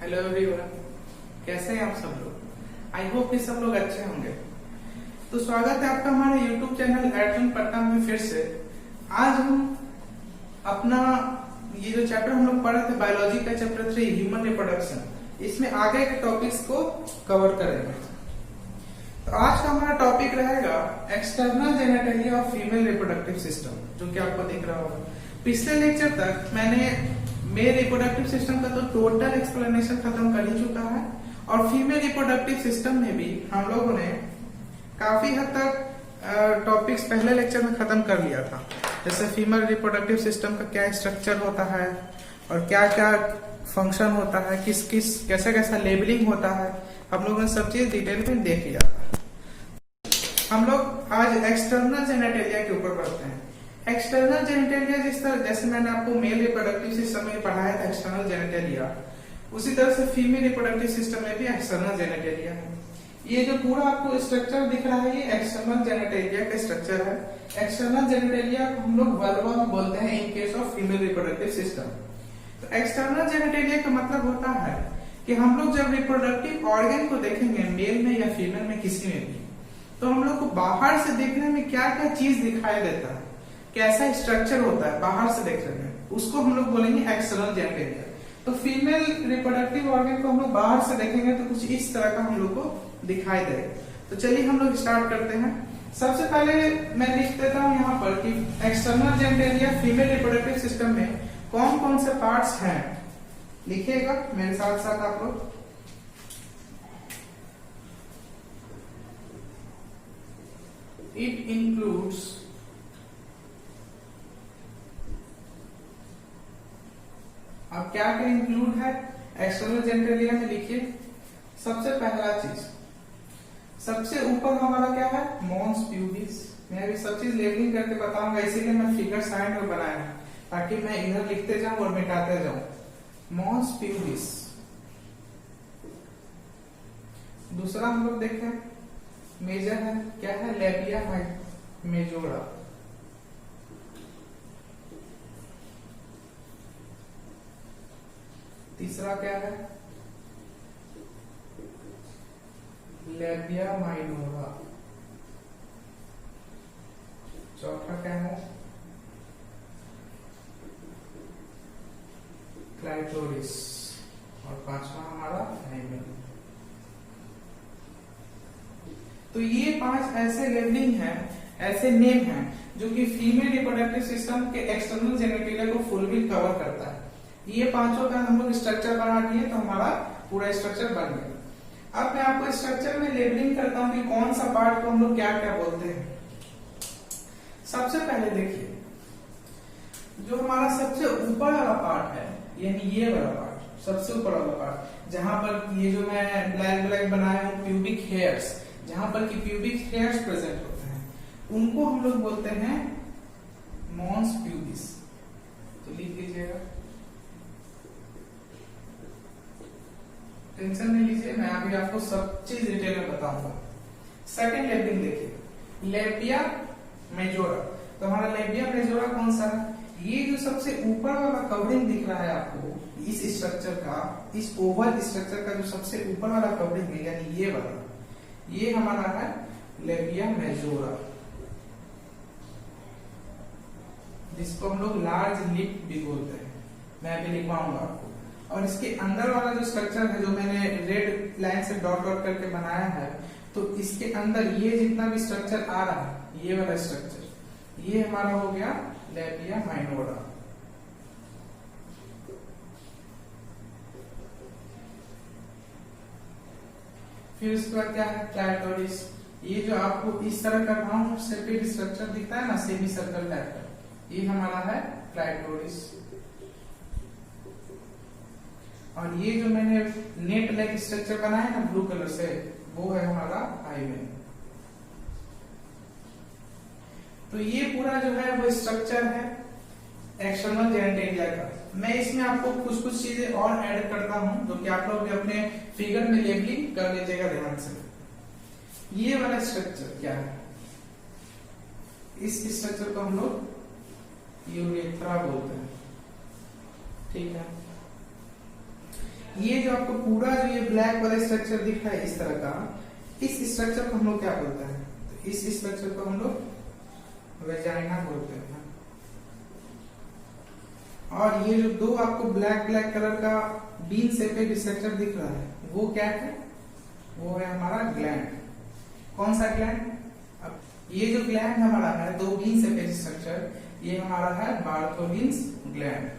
Hello everyone, कैसे हैं आप सब लोग। आई होप कि सब लोग अच्छे होंगे। तो स्वागत है आपका हमारे यूट्यूब चैनल अर्जुन पटना में फिर से। आज हम अपना ये जो चैप्टर हम लोग पढ़ रहे थे बायोलॉजी का चैप्टर 3 ह्यूमन रिप्रोडक्शन, इसमें आगे के टॉपिक्स को कवर करेंगे। तो आज का हमारा टॉपिक रहेगा external genitalia of female reproductive system, जो कि आपको दिख रहा होगा। पिछले लेक्चर तक मैंने मेल रिप्रोडक्टिव सिस्टम का तो टोटल एक्सप्लेनेशन खत्म कर ही चुका है, और फीमेल रिप्रोडक्टिव सिस्टम में भी हम लोगों ने काफी हद तक टॉपिक्स पहले लेक्चर में खत्म कर लिया था। जैसे फीमेल रिप्रोडक्टिव सिस्टम का क्या स्ट्रक्चर होता है और क्या क्या फंक्शन होता है, किस किस कैसा कैसा लेबलिंग होता है, हम लोगों ने सब चीज डिटेल में देख लिया। हम लोग आज एक्सटर्नल जेनेटेलिया के ऊपर बढ़ते हैं। एक्सटर्नल जेनेटेलिया जिस तरह जैसे मैंने आपको मेल रिप्रोडक्टिव सिस्टम में पढ़ाया था एक्सटर्नल जेनेटेलिया, उसी तरह से फीमेल रिप्रोडक्टिव सिस्टम में भी एक्सटर्नल जेनेटेलिया है। ये जो पूरा आपको स्ट्रक्चर दिख रहा है, ये एक्सटर्नल जेनेटेलिया का स्ट्रक्चर है। एक्सटर्नल जेनेटेलिया को हम लोग वल्वा बोलते हैं in case of female reproductive system. तो एक्सटर्नल जेनेटेलिया का मतलब होता है कि हम लोग जब रिप्रोडक्टिव ऑर्गन को देखेंगे मेल में या फीमेल में किसी में भी, तो हम लोग को बाहर से देखने में क्या क्या चीज दिखाई देता है, कैसा स्ट्रक्चर होता है बाहर से देखने में, उसको हम लोग बोलेंगे एक्सटर्नल जेनेटेलिया। तो फीमेल रिप्रोडक्टिव ऑर्गन को हम लोग बाहर से देखेंगे तो कुछ इस तरह का हम लोग को दिखाई देगा। तो चलिए हम लोग स्टार्ट करते हैं। सबसे पहले मैं लिख देता हूं यहाँ पर कि external genitalia female reproductive system में कौन कौन से पार्ट्स हैं। लिखिएगा मेरे साथ साथ आप लोग। इट इंक्लूड्स अब क्या क्या इंक्लूड है एक्सटर्नल जेनेटेलिया में, लिखिए। सबसे पहला चीज, सबसे ऊपर हमारा क्या है, मॉन्स प्यूबिस। मैं अभी सब चीज लेबलिंग करके बताऊंगा, इसीलिए मैं फिगर साइड में बनाया है ताकि मैं इधर लिखते जाऊं और मिटाते जाऊं। Mons pubis. दूसरा हम लोग देखें मेजर है, क्या है, लेबिया मेजोरा। तीसरा क्या है, लेबिया माइनोरा। चौथा क्या है, क्लाइटोरिस। और पांचवा हमारा हाइमेन। तो ये 5 ऐसे लेबलिंग हैं, ऐसे नेम हैं जो कि फीमेल रिप्रोडक्टिव सिस्टम के एक्सटर्नल जेनेटेलिया को फुलफिल कवर करता है। ये पांचों का हम लोग स्ट्रक्चर बना दिए तो हमारा पूरा स्ट्रक्चर बन गया। अब मैं आपको स्ट्रक्चर में लेबलिंग करता हूं कि कौन सा पार्ट को हम लोग क्या क्या बोलते हैं। सबसे पहले देखिए, जो हमारा सबसे ऊपर वाला पार्ट है, यानी ये वाला पार्ट, सबसे ऊपर वाला पार्ट, जहां पर ये जो मैं ब्लैक ब्लैक बनाया हूं प्यूबिक हेयर्स, जहां पर कि प्यूबिक हेयर्स प्रेजेंट होते हैं, उनको हम लोग बोलते हैं मॉन्स प्यूबिस। तो लिख लीजिएगा, टेंशन नहीं लीजिए, मैं अभी आपको सब चीज डिटेल में बताऊंगा। सेकंड लेबलिंग देखिए, लेबिया मेजोरा। तो हमारा लेबिया मेजोरा कौन सा है, ये जो सबसे ऊपर वाला कवरिंग दिख रहा है आपको इस स्ट्रक्चर का, इस ओवल स्ट्रक्चर का जो सबसे ऊपर वाला कवरिंग है, यानी ये वाला, ये हमारा है लेबिया मेजोरा, जिसको हम लोग लार्ज लिप भी बोलते हैं। मैं अभी लिखवाऊंगा आपको। और इसके अंदर वाला जो स्ट्रक्चर है, जो मैंने रेड लाइन से डॉट डॉट करके बनाया है, तो इसके अंदर ये जितना भी स्ट्रक्चर आ रहा है, ये वाला स्ट्रक्चर, ये हमारा हो गया लेबिया माइनोरा। फिर उसके बाद क्या है, क्लाइटोरिस। ये जो आपको इस तरह का राउंड शेपेड स्ट्रक्चर दिखता है ना, सेमी सर्कल टाइप का, ये हमारा है क्लाइटोरिस। और ये जो मैंने नेट लाइक स्ट्रक्चर बनाया ना ब्लू कलर से, वो है हमारा हाइमेन। तो ये पूरा जो है वो स्ट्रक्चर है एक्सटर्नल जेनेटेलिया का। मैं इसमें आपको कुछ कुछ चीजें और ऐड करता हूं, जो कि आप लोग भी अपने फिगर में लेबलिंग कर लीजिएगा ध्यान से। ये वाला स्ट्रक्चर क्या है, इस स्ट्रक्चर को हम लोग यूरेथ्रा बोलते हैं, ठीक है। ये जो आपको पूरा जो ये ब्लैक वाला स्ट्रक्चर दिख रहा है इस तरह का, इस स्ट्रक्चर को हम लोग क्या बोलते हैं? तो इस स्ट्रक्चर को हम लोग वेजाइना बोलते हैं। और ये जो दो आपको ब्लैक ब्लैक कलर का बीन शेपेड स्ट्रक्चर दिख रहा है वो क्या है? वो है हमारा ग्लैंड। कौन सा ग्लैंड? अब ये जो ग्लैंड हमारा है दो बीन शेपेड स्ट्रक्चर, ये हमारा है बार्थोलिन्स ग्लैंड।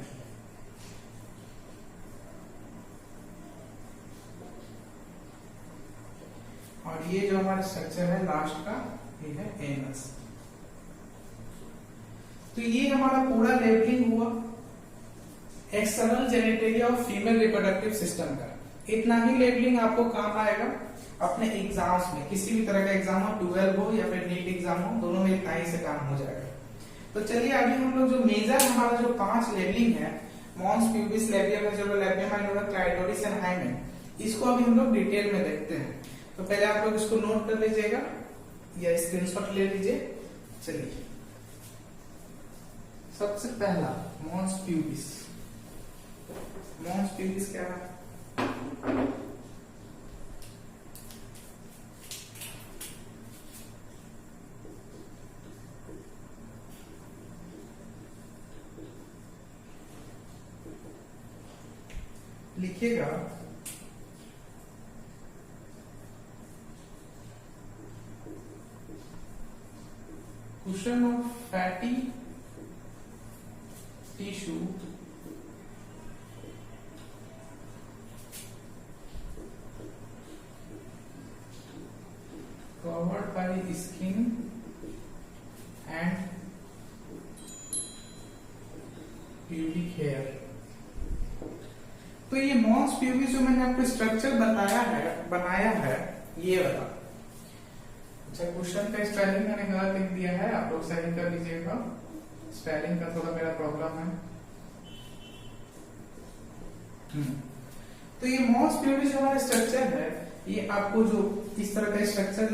और ये जो हमारा स्ट्रक्चर है लास्ट का, ये है एनस। तो ये हमारा पूरा लेबलिंग हुआ external genitalia of female reproductive system का। इतना ही लेबलिंग आपको काम आएगा अपने एग्जाम्स में, किसी भी तरह का एग्जाम हो, 12 हो या फिर नीट एग्जाम हो, दोनों में इतना ही से काम हो जाएगा। तो चलिए अभी हम लोग जो मेजर हमारा जो 5 लेबलिंग है, mons, pubis, labium majorum, labium minorum, clitoris and hymen, इसको अभी हम लोग डिटेल में देखते हैं। तो पहले आप लोग इसको नोट कर लीजिएगा या स्क्रीनशॉट ले लीजिए। चलिए सबसे पहला मॉन्स प्यूबिस। मॉन्स प्यूबिस क्या है? लिखिएगा cushion of fatty tissue covered by skin and pubic hair। तो ये मॉन्स प्यूबिस जो मैंने आपको स्ट्रक्चर बनाया है ये वाला। अच्छा, क्वेश्चन का स्पेलिंग मैंने गलत लिख दिया है, आप लोग सही कर लीजिएगा, स्पेलिंग का थोड़ा मेरा प्रॉब्लम है। तो ये मॉन्स प्यूबिस जो हमारा स्ट्रक्चर है, ये आपको जो इस तरह का स्ट्रक्चर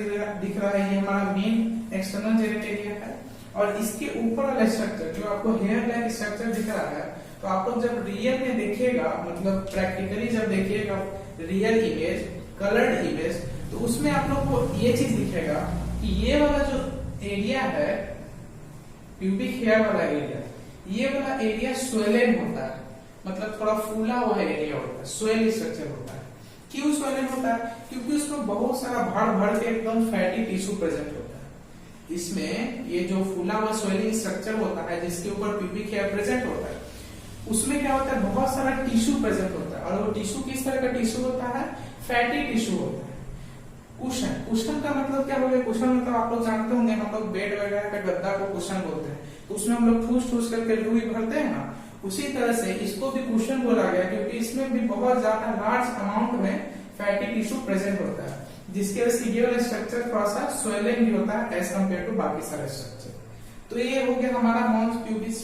दिख रहा है, ये हमारा मेन एक्सटर्नल जेनिटलिया है। और इसके ऊपर वाला स्ट्रक्चर जो आपको हेयर लाइक स्ट्रक्चर दिख रहा है, तो आप लोग जब रियल में देखिएगा, मतलब प्रैक्टिकली जब देखिएगा रियल इमेज, कलर्ड इमेज, तो उसमें आप लोग को ये चीज दिखेगा कि ये वाला जो एरिया है प्यूबिक हेयर वाला एरिया, ये वाला एरिया स्वेलन होता है, मतलब थोड़ा फूला हुआ एरिया होता है, स्वेल स्ट्रक्चर होता है। क्यों स्वेलन होता है? क्योंकि उसमें बहुत सारा भर भर के एकदम फैटी टिश्यू प्रेजेंट होता है। इसमें ये जो फूला हुआ स्वेलिंग स्ट्रक्चर होता है जिसके ऊपर प्यूबिक हेयर प्रेजेंट होता है, उसमें क्या होता है, बहुत सारा टिश्यू प्रेजेंट होता है। और वो टिश्यू किस तरह का टिश्यू होता है? फैटी टिश्यू होता है। कुशन, कुशन का मतलब क्या हो गया? कुशन मतलब आप लोग जानते होंगे, हम लोग बेड वगैरह का गद्दा को कुशन बोलते हैं, तो उसमें हम लोग ठूस ठूस करके रुई भरते हैं ना, उसी तरह से इसको भी कुशन बोला गया, क्योंकि इसमें भी बहुत ज्यादा लार्ज अमाउंट में फैटी टिश्यू प्रेजेंट होता है, जिसकी वजह से ये वाला स्ट्रक्चर थोड़ा सा स्वेलिंग भी होता है एज कम्पेयर टू बाकी सारे स्ट्रक्चर। तो ये हो गया हमारा मॉन्स प्यूबिस।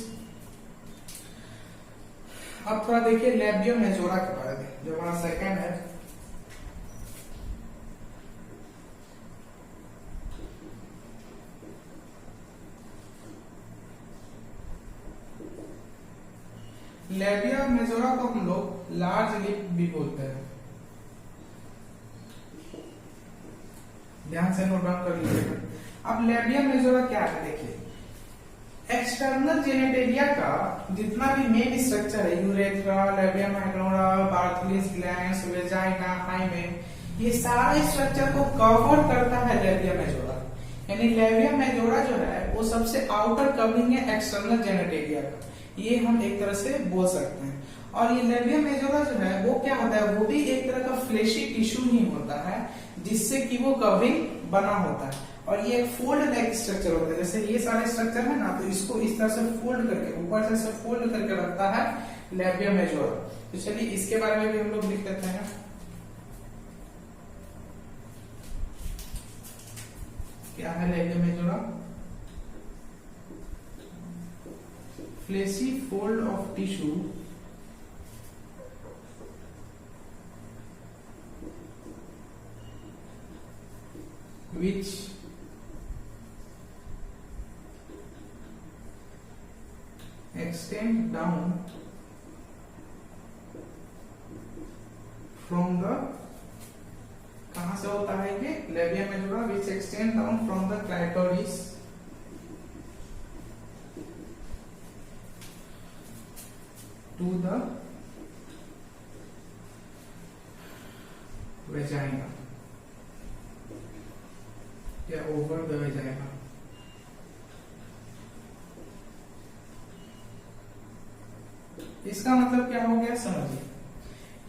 अब थोड़ा देखिए लैबियम मेजोरा के बारे में, जो हमारा सेकंड है। लैबिया मेजोरा को हम लोग लार्ज लिप भी बोलते हैं। ध्यान से नोट डाउन कर लीजिएगा। अब लैबिया मेजोरा क्या है? देखिए, एक्सटर्नल जेनिटेलिया का जितना भी मेन स्ट्रक्चर है, urethra, लैबियम minora, Bartholin's glands, vagina, hymen, ये सारा स्ट्रक्चर को कवर करता है लैबिया मेजोरा। यानी लैबिया मेजोरा जो है वो सबसे आउटर कवरिंग है एक्सटर्नल जेनिटेलिया का, ये हम एक तरह से बोल सकते हैं। और ये लैबिया मेजोरा जो है वो क्या होता है? वो भी एक तरह का फ्लेशी टिश्यू ही होता है, जिससे कि वो कवरिंग बना होता है। और ये एक फोल्ड लाइक स्ट्रक्चर होता है, जैसे ये सारे स्ट्रक्चर है ना, तो इसको इस तरह से फोल्ड करके, ऊपर से फोल्ड करके रखता है लैबिया मेजोरा। तो चलिए इसके बारे में भी हम लोग लिख लेते हैं। क्या है labia majora? fleshy fold of tissue which extend down from the, कहां से होता है ये labia majora, which extend down from the clitoris to the vagina या ओवर द वेजाइना। इसका मतलब क्या हो गया समझिए,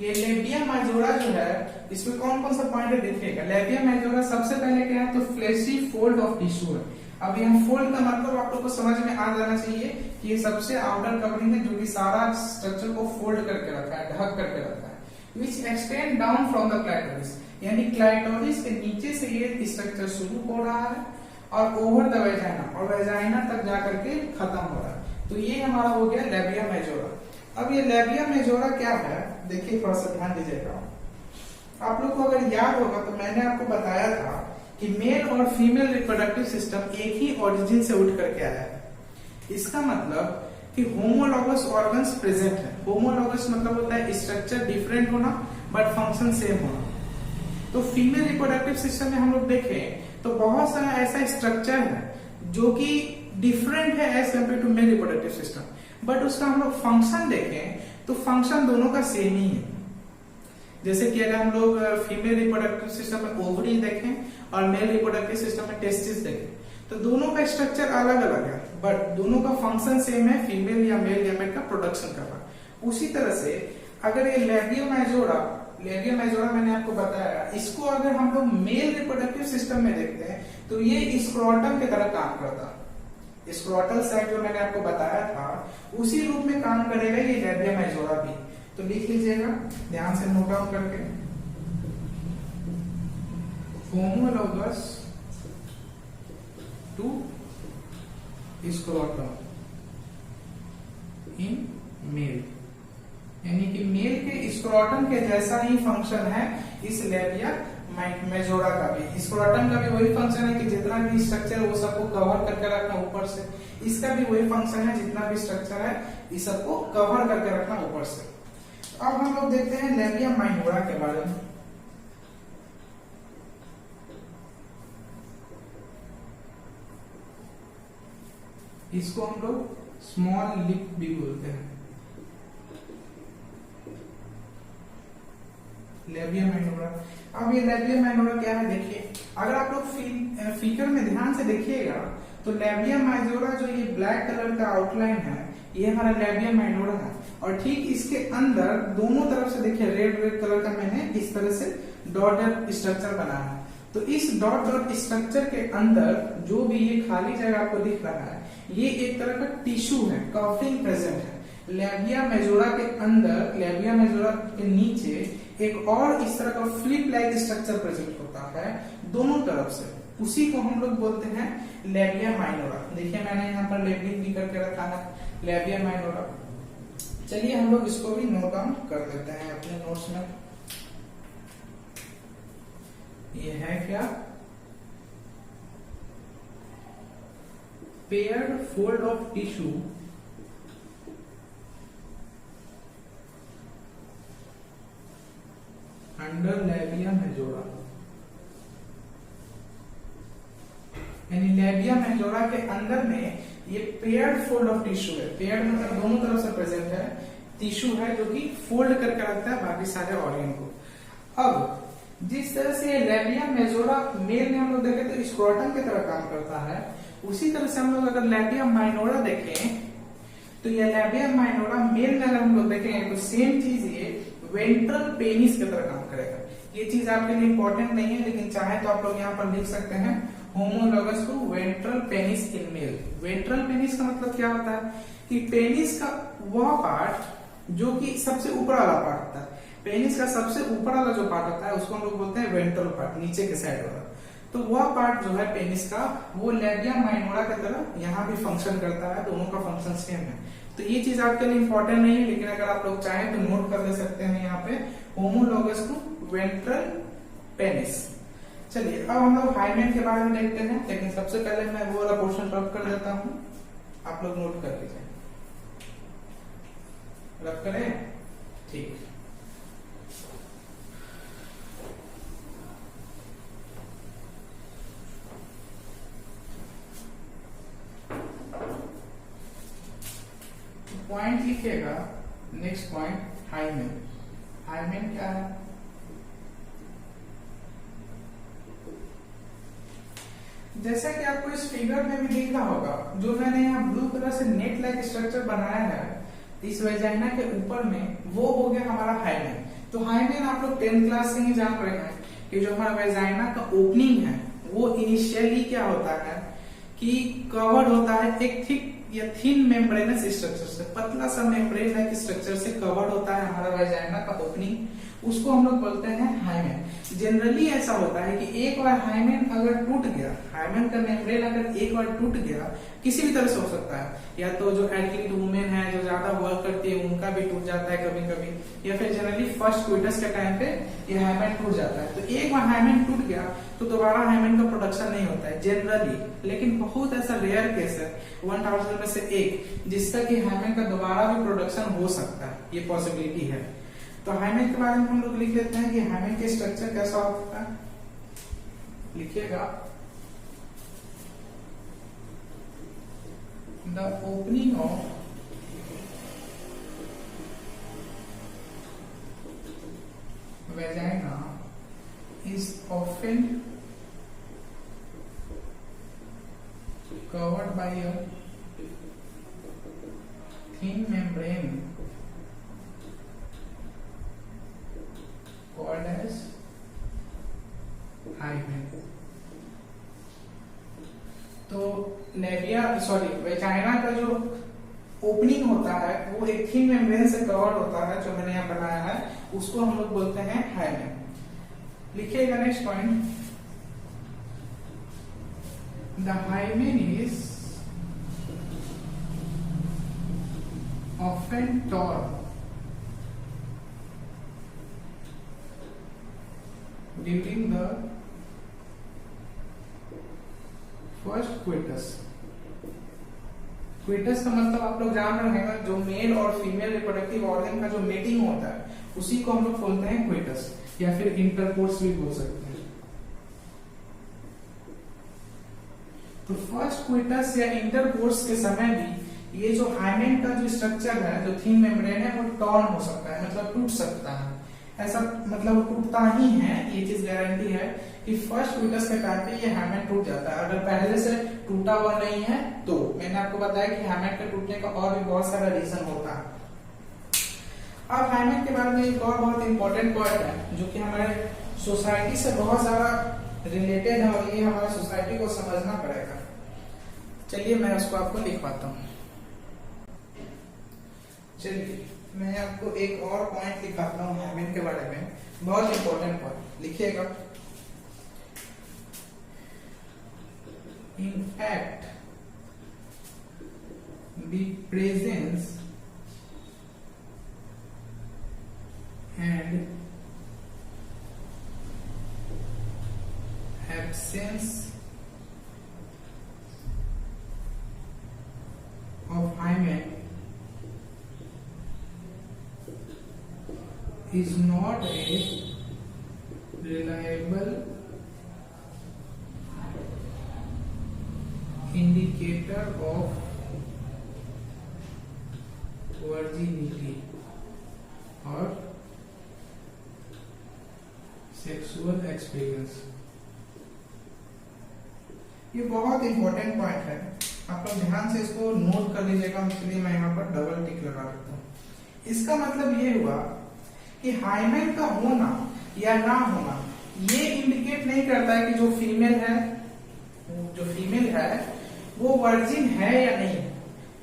ये लेबिया मेजोरा जो है इसमें कौन कौन सा पॉइंट देखिएगा। लेबिया मेजोरा सबसे पहले क्या है, तो फ्लैशी फोल्ड ऑफ टिश्यू है। अब यहाँ फोल्ड का मतलब आप लोग को समझ में आ जाना चाहिए कि ये सबसे आउटर कवरिंग है जो कि सारा स्ट्रक्चर को फोल्ड करके रखा है, ढक करके रखा है। विच extend down from the clitoris, यानी क्लाइटोरिस के नीचे से ये स्ट्रक्चर शुरू हो रहा है और ओवर द वेजाइना, और वेजाइना तक जाकर के खत्म हो रहा है। तो ये हमारा हो गया लेबिया मेजोरा। अब ये लेबिया मेजोरा क्या है, देखिए थोड़ा सा ध्यान दीजिएगा। आप लोग को अगर याद होगा तो मैंने आपको बताया था कि मेल और फीमेल रिप्रोडक्टिव सिस्टम एक ही ओरिजिन से उठ करके आया है। इसका मतलब कि होमोलॉगस ऑर्गन्स प्रेजेंट है। होमोलॉगस मतलब होता है स्ट्रक्चर डिफरेंट होना बट फंक्शन सेम होना। तो फीमेल रिप्रोडक्टिव सिस्टम में हम लोग देखें तो बहुत सारा ऐसा स्ट्रक्चर है जो कि डिफरेंट है as compare to male reproductive system, but उसका हम लोग फंक्शन देखें तो फंक्शन दोनों का सेम ही है। जैसे कि अगर हम लोग फीमेल रिप्रोडक्टिव सिस्टम में ओवरी देखें और मेल रिप्रोडक्टिव सिस्टम में टेस्टिस देखें तो दोनों का स्ट्रक्चर अलग अलग है बट दोनों का फंक्शन सेम है, फीमेल या मेल गैमेट का प्रोडक्शन करना। उसी तरह से अगर ये लेबिया मेजोरा मैंने आपको बताया, इसको अगर हम लोग मेल रिप्रोडक्टिव सिस्टम में देखते हैं तो ये स्क्रोटम की तरह काम करता है। स्क्रोटल साइड जो मैंने आपको बताया था उसी रूप में काम करेगा ये लेबिया मेजोरा भी। तो लिख लीजिएगा ध्यान से नोट डाउन करके, homologous to scrotum in male, यानी कि मेल के स्क्रोटम के जैसा ही फंक्शन है इस लेबिया मेजोरा का भी। स्क्रोटम का भी वही फंक्शन है कि जितना भी स्ट्रक्चर है वो सबको कवर करके रखना ऊपर से, इसका भी वही फंक्शन है जितना भी स्ट्रक्चर है इस सबको कवर करके रखना ऊपर से। अब हम लोग देखते हैं लेबिया माइनोरा के बारे में। इसको हम लोग स्मॉल लिप भी बोलते हैं, लेबिया माइनोरा। अब ये लेबिया माइनोरा क्या है देखिए, अगर आप लोग फिगर में ध्यान से देखिएगा तो लेबिया माइनोरा जो ये ब्लैक कलर का आउटलाइन है ये हमारा लेबिया माइनोरा है, और ठीक इसके अंदर दोनों तरफ से देखिए रेड कलर का मैंने इस तरह से डॉट स्ट्रक्चर बनाया है। तो इस डॉट स्ट्रक्चर के अंदर जो भी ये खाली जगह आपको दिख रहा है ये एक तरह का टिश्यू है, कवरिंग प्रेजेंट है। लेबिया मेजोरा के अंदर, लेबिया मेजोरा के नीचे एक और इस तरह का फ्लिप लाइक स्ट्रक्चर प्रेजेंट होता है दोनों तरफ से, उसी को हम लोग बोलते हैं लेबिया माइनोरा। देखिए मैंने यहाँ पर लेबलिंग भी करके रखा है लेबिया माइनोरा। चलिए हम लोग इसको भी नोट डाउन कर देते हैं अपने नोट्स में। ये है क्या, paired fold of tissue under labia majora, यानी लेबिया मेजोरा के अंदर में ये पेयर्ड फोल्ड ऑफ टिश्यू है। पेयर्ड मतलब दोनों तरफ से प्रेजेंट है, टिश्यू है जो कि फोल्ड करके रखता है बाकी सारे ऑर्गन को। अब जिस तरह से लेबिया मेजोरा मेल में हम लोग देखें तो स्क्रोटम की तरह काम करता है, उसी तरह से हम लोग अगर लेबिया माइनोरा देखें तो ये लेबिया माइनोरा मेल में अगर हम लोग देखेंगे तो सेम चीज ये वेंट्रल पेनिस की तरह काम करेगा। ये चीज आपके लिए इंपॉर्टेंट नहीं है लेकिन चाहे तो आप लोग यहाँ पर लिख सकते हैं homologous to ventral penis in male. Ventral penis का मतलब क्या होता है कि पेनिस का वह पार्ट जो कि सबसे ऊपर वाला पार्ट होता है, पेनिस का सबसे ऊपर वाला जो पार्ट होता है उसको हम लोग बोलते हैं वेंट्रल पार्ट, नीचे के साइड वाला। तो वह पार्ट जो है पेनिस का वो लेबिया माइनोरा की तरह यहाँ भी फंक्शन करता है, दोनों का फंक्शन सेम है। तो ये चीज आपके लिए इंपॉर्टेंट नहीं है लेकिन अगर आप लोग चाहें तो नोट कर ले सकते हैं यहाँ पे होमोलॉगस टू वेंट्रल पेनिस। चलिए अब हम लोग हाइमेन के बारे में देखते हैं, लेकिन सबसे पहले मैं वो वाला पोर्शन रब कर देता हूँ, आप लोग नोट कर लीजिए। रब करें, ठीक। लिखिएगा नेक्स्ट पॉइंट हाइमेन। हाइमेन क्या है? जैसा कि आपको इस फिगर में भी दिख रहा होगा, जो मैंने यहाँ ब्लू कलर से नेट लाइक स्ट्रक्चर बनाया है इस वेजाइना के ऊपर में, वो हो गया हमारा हाइमेन। तो हाइमेन आप लोग 10th क्लास से ही जान रहे हैं कि जो हमारा वेजाइना का ओपनिंग है वो इनिशियली क्या होता है कि कवर होता है एक थिक या थिन मेम्ब्रेनस स्ट्रक्चर से, पतला सा मेम्ब्रेन लाइक स्ट्रक्चर से कवर होता है हमारा वेजाइना का ओपनिंग, उसको हम लोग बोलते हैं हाइमेन। जनरली ऐसा होता है कि एक बार हाइमेन अगर टूट गया, हाइमेन का मेम्ब्रेन अगर एक बार टूट गया, किसी भी तरह से हो सकता है, या तो जो एथलीट वुमेन है जो ज्यादा वर्क करती है उनका भी टूट जाता है कभी कभी, या फिर जनरली फर्स्ट क्विटस के टाइम पे ये हाइमेन टूट जाता है। तो एक बार हाइमेन टूट गया तो दोबारा हाइमेन का प्रोडक्शन नहीं होता है जनरली, लेकिन बहुत ऐसा रेयर केस है 1000 में से एक जिसका कि हाइमेन का दोबारा भी प्रोडक्शन हो सकता है, ये पॉसिबिलिटी है। तो हाइमेन के बारे में हम लोग लिख लेते हैं कि हाइमेन के स्ट्रक्चर कैसा होता है, लिखिएगा the opening of vagina is often covered by a thin membrane called as hymen। तो वेजाइना का जो ओपनिंग होता है वो एक थिन मेम्ब्रेन से कवर होता है, जो मैंने यहाँ बनाया है उसको हम लोग बोलते हैं हाइमेन। लिखिएगा next point, the hymen is often torn during the first coitus. Coitus का मतलब आप लोग जान रहे हैं, जो मेल और फीमेल रिप्रोडक्टिव ऑर्गन का जो मेटिंग होता है उसी को हम लोग बोलते हैं क्विटस, या फिर इंटरकोर्स भी बोल सकते हैं। तो फर्स्ट क्विटस या इंटरकोर्स के समय भी ये जो हाइमेन का जो स्ट्रक्चर है, जो थिन मेम्ब्रेन है, वो टॉर्न हो सकता है, मतलब टूट सकता है। ऐसा मतलब टूटता ही है, ये चीज गारंटी है कि फर्स्ट क्विटस के टाइम पे ये हाइमेन टूट जाता है। अगर पहले से टूटा हुआ नहीं है तो मैंने आपको बताया कि हाइमेन के टूटने का और भी बहुत सारा रीजन होता है। अब हाइमेन के बारे में एक और बहुत इंपॉर्टेंट पॉइंट है जो कि हमारे सोसाइटी से बहुत ज्यादा रिलेटेड है, और ये हमारे सोसाइटी को समझना पड़ेगा। चलिए मैं उसको आपको लिखवाता हूँ। चलिए मैं आपको एक और पॉइंट लिखाता हूँ हाइमेन के बारे में, बहुत इंपॉर्टेंट पॉइंट, लिखिएगा। In fact, the presence and absence of hymen is not a reliable indicator of virginity or sexual experience। ये बहुत इंपॉर्टेंट पॉइंट है, आप लोग ध्यान से इसको नोट कर लीजिएगा, इसलिए मैं यहाँ पर डबल टिक लगा देता हूँ। इसका मतलब ये हुआ कि हाइमेन का होना या ना होना ये इंडिकेट नहीं करता है कि जो फीमेल है वो वर्जिन है या नहीं।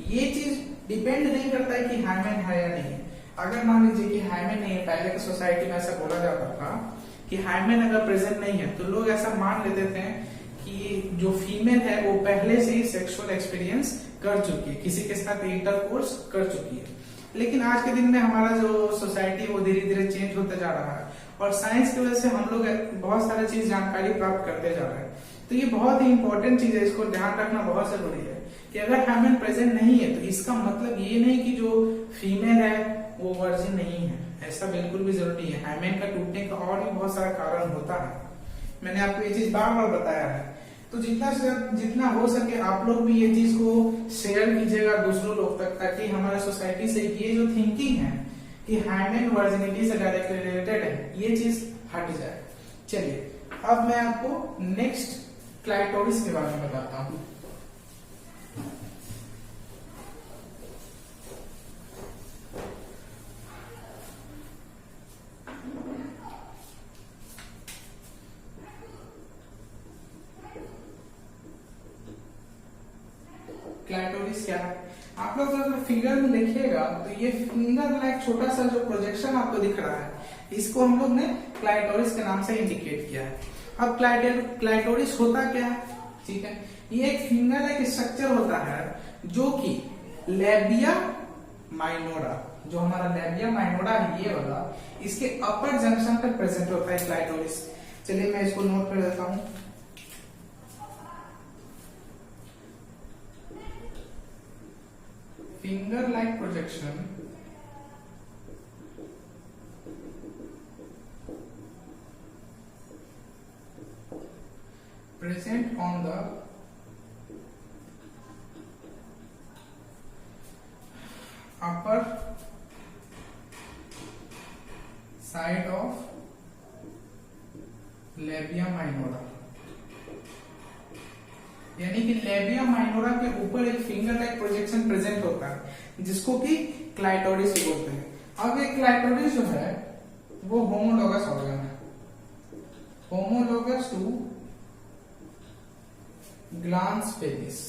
ये चीज डिपेंड नहीं करता है कि हाइमेन है या नहीं। अगर मान लीजिए कि हाइमेन नहीं है, पहले की सोसाइटी में ऐसा बोला जाता था कि हाइमेन अगर प्रेजेंट नहीं है तो लोग ऐसा मान लेते थे कि जो फीमेल है वो पहले से ही सेक्सुअल एक्सपीरियंस कर चुकी है, किसी के साथ इंटरकोर्स कर चुकी है। लेकिन आज के दिन में हमारा जो सोसाइटी वो धीरे धीरे चेंज होता जा रहा है, और साइंस की वजह से हम लोग बहुत सारी चीज जानकारी प्राप्त करते जा रहे हैं। तो ये बहुत ही इंपॉर्टेंट चीज है, इसको ध्यान रखना बहुत जरूरी है कि अगर हाइमेन प्रेजेंट नहीं है तो इसका मतलब ये नहीं कि जो फीमेल है वो वर्जिन नहीं है, ऐसा बिल्कुल भी जरूरी है। हाइमेन का टूटने का और भी बहुत सारा कारण होता है, मैंने आपको ये चीज बार बार बताया है। तो जितना हो सके आप लोग भी ये चीज को शेयर कीजिएगा दूसरों लोग तक, ताकि हमारे सोसाइटी से ये जो थिंकिंग है कि हाइमेन वर्जिनिटी से डायरेक्टली रिलेटेड है, ये चीज हट जाए। चलिए अब मैं आपको नेक्स्ट क्लाइटोरिस के बारे में बताता हूँ। क्लाइटोरिस क्या है? आप लोग अगर फिगर में देखिएगा तो ये फिंगर लाइक छोटा सा जो प्रोजेक्शन आपको दिख रहा है, इसको हम लोग ने क्लाइटोरिस के नाम से इंडिकेट किया है। अब क्लाइटोरिस होता क्या है? ठीक है, ये एक फिंगर लाइक स्ट्रक्चर होता है जो कि लेबिया माइनोरा, जो हमारा लेबिया माइनोरा है ये वाला, इसके अपर जंक्शन पर प्रेजेंट होता है क्लाइटोरिस। चलिए मैं इसको नोट कर देता हूं। finger like projection present on the upper side of labia minora, यानी कि लेबिया माइनोरा के ऊपर एक फिंगर लाइक प्रोजेक्शन प्रेजेंट होता है जिसको कि क्लाइटोरिस बोलते हैं। अब ये क्लाइटोरिस जो है वो होमोलोगस ऑर्गन है, होमोलोगस टू ग्लांस पेनिस।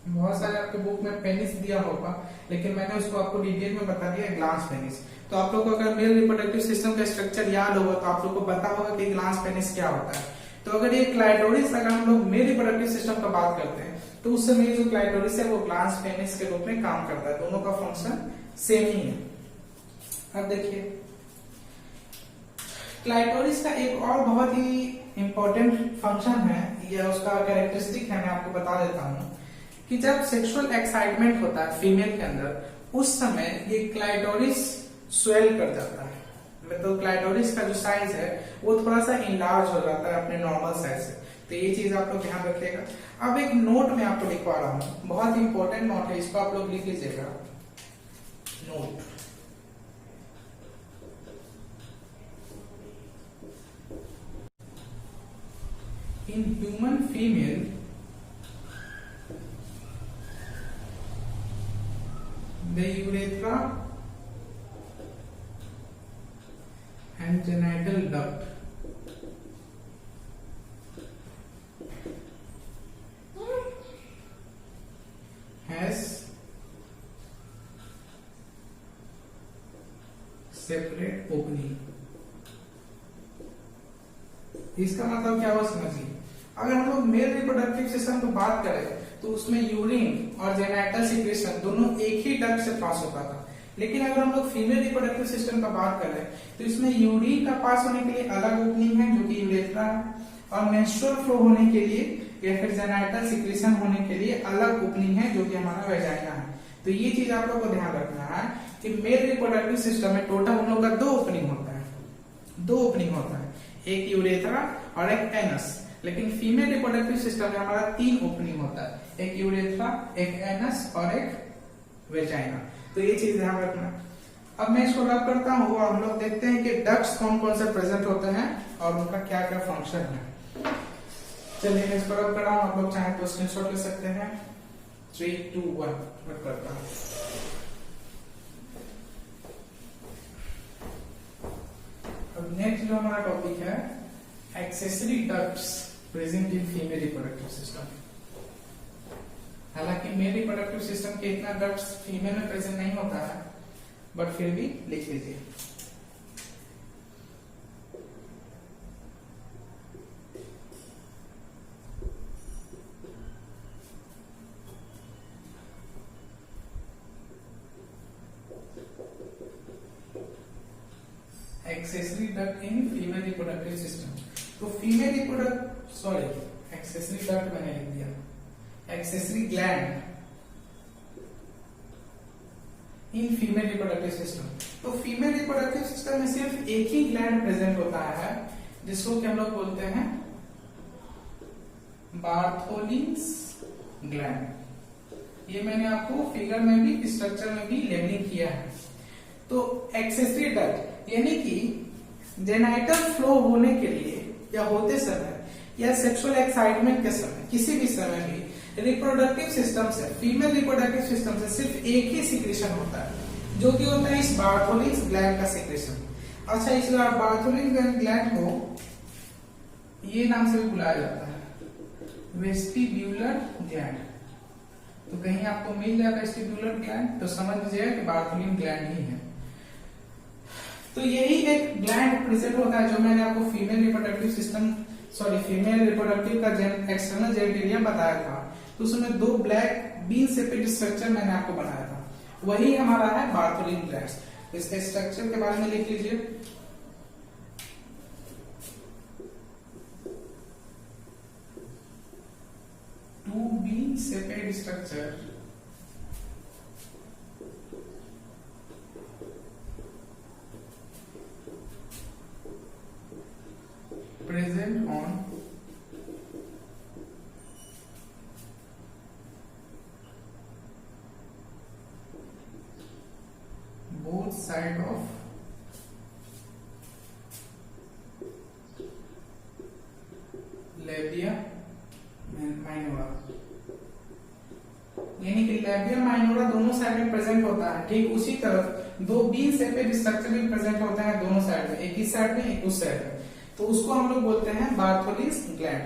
बहुत सारे आपके बुक में पेनिस दिया होगा, लेकिन मैंने उसको आपको डिटेल में बता दिया ग्लांस पेनिस। तो आप लोग को अगर मेल रिप्रोडक्टिव सिस्टम का स्ट्रक्चर याद होगा तो आप लोग को पता होगा कि ग्लांस पेनिस क्या होता है। तो अगर ये क्लाइटोरिस, अगर हम लोग मेल रिप्रोडक्टिव सिस्टम का बात करते हैं तो उस समय ये जो क्लाइटोरिस है वो ग्लांस पेनिस के रूप में काम करता है। दोनों का फंक्शन सेम ही है। अब देखिए क्लाइटोरिस का एक और बहुत ही इंपॉर्टेंट फंक्शन है, या उसका कैरेक्टरिस्टिक है, मैं आपको बता देता हूं कि जब सेक्सुअल एक्साइटमेंट होता है फीमेल के अंदर, उस समय ये क्लाइटोरिस स्वेल कर जाता है। मतलब क्लाइटोरिस का जो साइज है वो थोड़ा सा इनलार्ज हो जाता है अपने नॉर्मल साइज से। तो ये चीज आप लोग ध्यान रखिएगा। अब एक नोट मैं आपको लिखवा रहा हूं, बहुत इंपॉर्टेंट नोट है, इसको आप लोग लिख लीजिएगा। Note, in human female the urethra and genital duct has separate opening। इसका मतलब क्या हुआ समझिए। अगर हम लोग मेल रिप्रोडक्टिव सिस्टम की बात करें तो उसमें यूरिन और जेनाइटल सिक्रेशन दोनों एक ही डक्ट से पास होता था, लेकिन अगर हम लोग फीमेल रिप्रोडक्टिव सिस्टम का बात करें तो इसमें यूरिन का पास होने के लिए अलग ओपनिंग है जो कि यूरेथ्रा है, और मेंस्ट्रुअल फ्लो होने के लिए या फिर जेनाइटल सिक्रेशन होने के लिए अलग ओपनिंग है जो कि हमारा वेजाइना है। तो ये चीज आप लोग को ध्यान रखना है कि मेल रिप्रोडक्टिव सिस्टम में टोटल हम लोग का दो ओपनिंग होता है, एक यूरेथ्रा और एक एनस। लेकिन फीमेल रिप्रोडक्टिव सिस्टम में हमारा तीन ओपनिंग होता है, एक यूरेथ्रा, एक एनस और एक वेजाइना। तो ये चीज ध्यान रखना। अब मैं इसको रब करता हूँ और हम लोग देखते हैं कि डक्ट्स कौन कौन से प्रेजेंट होते हैं और उनका क्या क्या फंक्शन है। चलिए मैं इसको रब कर रहा हूँ, आप लोग चाहें तो स्क्रीनशॉट ले सकते हैं। 3, 2, 1 रब करता हूँ। अब नेक्स्ट जो हमारा टॉपिक है accessory ducts present in female reproductive system. हालांकि मेल रिप्रोडक्टिव सिस्टम के इतना डक्ट्स फीमेल में प्रेजेंट नहीं होता है, बट फिर भी लिख लीजिए। Accessory duct in female reproductive system. तो फीमेल एक्सेसरी डक्ट मैंने लिख दिया, accessory gland in female reproductive system. तो फीमेल रिप्रोडक्टिव सिस्टम में सिर्फ एक ही ग्लैंड प्रेजेंट होता है जिसको कि हम लोग बोलते हैं बार्थोलिन्स ग्लैंड। ये मैंने आपको फिगर में भी स्ट्रक्चर में भी लेबलिंग किया है। तो एक्सेसरी डक्ट यानी कि जेनाइटल फ्लो होने के लिए या होते समय या सेक्सुअल एक्साइटमेंट के समय किसी भी समय भी रिप्रोडक्टिव सिस्टम से, फीमेल रिप्रोडक्टिव सिस्टम से सिर्फ एक ही सिक्रेशन होता है, जो कि होता है इस बार्थोलिन्स ग्लैंड का सिक्रेशन। अच्छा, इस बार्थोलिन्स ग्लैंड को ये नाम से भी बुलाया जाता है, वेस्टिब्यूलर ग्लैंड। तो कहीं आपको मिल जाएगा वेस्टिब्यूलर ग्लैंड तो समझ लीजिएगा कि बार्थोलिन ग्लैंड ही है। तो यही एक ग्लैंड प्रेजेंट होता है जो मैंने आपको फीमेल रिप्रोडक्टिव का एक्सटर्नल जेनिटलिया बताया था। तो उसमें 2 ब्लैक बीन सेपेड स्ट्रक्चर मैंने आपको बनाया था, वही हमारा है बार्थोलिन ग्लैंड। इसके स्ट्रक्चर के बारे में लिख लीजिए। Two bean shaped structure present on both side of labia minora, यानी कि लैबिया माइनोरा दोनों साइड में प्रेजेंट होता है। ठीक उसी तरह 2 बीन सेपेड स्ट्रक्चर भी प्रेजेंट होते हैं दोनों साइड में, एक इस साइड में एक उस साइड में। तो उसको हम लोग बोलते हैं बार्थोलिन्स ग्लैंड।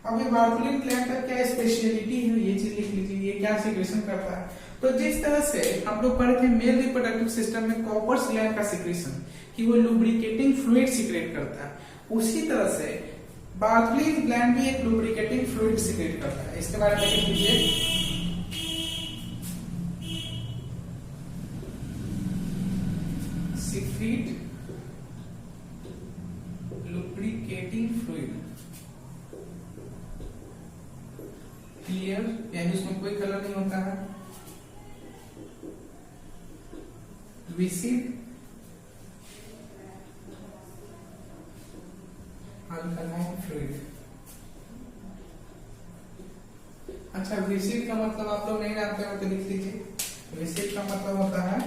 अब ये बार्थोलिन ग्लैंड का क्या स्पेशलिटी है, ये चीज लिख लीजिए, ये क्या सिक्रेशन करता है। तो जिस तरह से हम लोग पढ़े थे मेल रिप्रोडक्टिव सिस्टम में कॉपर्स ग्लैंड का सिक्रेशन कि वो लुब्रिकेटिंग फ्लूइड सिक्रेट करता है, उसी तरह से बार्थोलिन ग्लैंड भी एक लुब्रिकेटिंग फ्लूइड सिक्रेट करता है। इसके बारे में लिख लीजिए, सिक्रेट लुब्रिकेटिंग फ्लूइड, क्लियर, यानी उसमें कोई कलर नहीं होता है। विसिड अल्कलाइन फ्लूइड। अच्छा, विसिड का मतलब आप लोग नहीं जानते हो तो लिख लीजिए, विसिड का मतलब होता है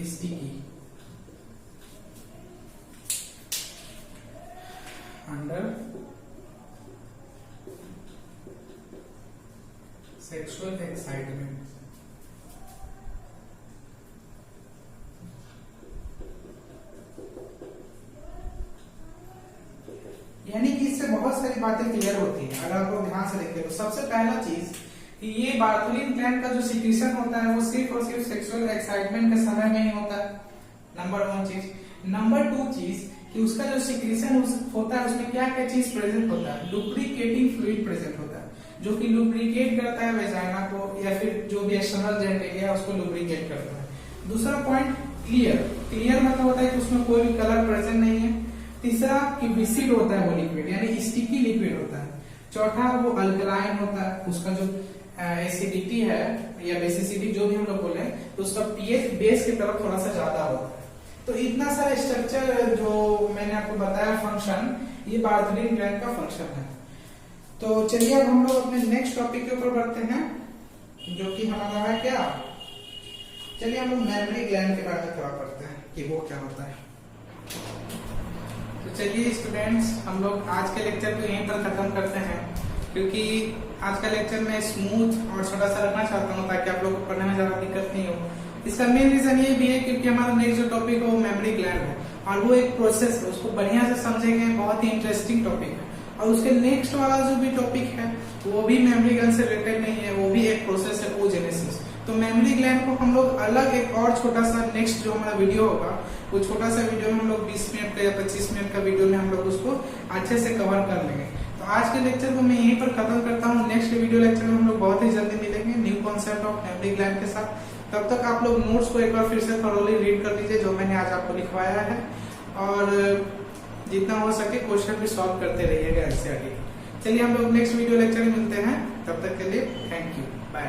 स्टिकी अंडर सेक्सुअल एक्साइटमेंट। यानी कि इससे बहुत सारी बातें क्लियर होती हैं अगर आप लोग ध्यान से देखें तो। सबसे पहला चीज कि ये बार्थोलिन ग्लैंड का जो सिक्रेशन होता है वो सिर्फ और सिर्फ सेक्सुअल एक्साइटमेंट के समय में ही होता है, नंबर 1 चीज। नंबर 2 चीज कि उसका जो सिक्रेशन होता है उसमें क्या क्या चीज प्रेजेंट होता है, लुब्रिकेटिंग फ्लूइड प्रेजेंट होता है जो कि लुब्रिकेट करता है वेजाइना को या फिर जो भी एक्सटर्नल जेनिटलिया उसको लुब्रिकेट करता है। दूसरा पॉइंट क्लियर मतलब होता है कि उसमें कोई भी कलर प्रेजेंट नहीं है। तीसरा कि विसिड होता है वो लिक्विड यानी स्टिकी लिक्विड होता है। चौथा वो अल्कलाइन होता है, उसका जो एसिडिटी है या बेसिसिटी जो भी हम लोग बोले तो उसका पीएच बेस की तरफ थोड़ा सा ज्यादा होता है। तो इतना सारा स्ट्रक्चर जो मैंने आपको बताया फंक्शन, ये बार्थोलिन ग्लैंड का फंक्शन है। तो चलिए अब हम लोग अपने नेक्स्ट टॉपिक के ऊपर बढ़ते हैं जो कि हमारा है क्या, चलिए हम लोग मेमरी ग्लैंड के बारे में थोड़ा पढ़ते हैं कि वो क्या होता है। तो चलिए स्टूडेंट्स, हम लोग आज के लेक्चर को यहीं पर खत्म करते हैं क्योंकि आज का लेक्चर मैं स्मूथ और छोटा सा रखना चाहता हूँ ताकि आप लोग को पढ़ने में ज्यादा दिक्कत नहीं हो। इसका मेन रीजन ये भी है क्योंकि हमारा नेक्स्ट जो टॉपिक है वो मेमोरी ग्लैंड है और वो एक प्रोसेस है, उसको बढ़िया से समझेंगे, बहुत ही इंटरेस्टिंग टॉपिक है। और उसके नेक्स्ट वाला जो भी टॉपिक है वो भी मेमोरी ग्लैंड से रिलेटेड नहीं है, वो भी एक प्रोसेस है oogenesis। तो मेमोरी ग्लैंड को हम लोग अलग एक और छोटा सा नेक्स्ट जो हमारा वीडियो होगा वो छोटा सा वीडियो में हम लोग 20 मिनट का या 25 मिनट का वीडियो में हम लोग उसको अच्छे से कवर कर लेंगे। तो आज के लेक्चर को मैं यहीं पर खत्म करता हूँ। नेक्स्ट वीडियो लेक्चर में हम लोग बहुत ही जल्दी मिलेंगे new concept of memory gland के साथ। तब तक आप लोग नोट्स को एक बार फिर से थोरोली रीड कर लीजिए जो मैंने आज आपको लिखवाया है और जितना हो सके क्वेश्चन भी सॉल्व करते रहिएगा एनसीईआरटी। चलिए हम लोग नेक्स्ट वीडियो लेक्चर में मिलते हैं, तब तक के लिए थैंक यू, बाय।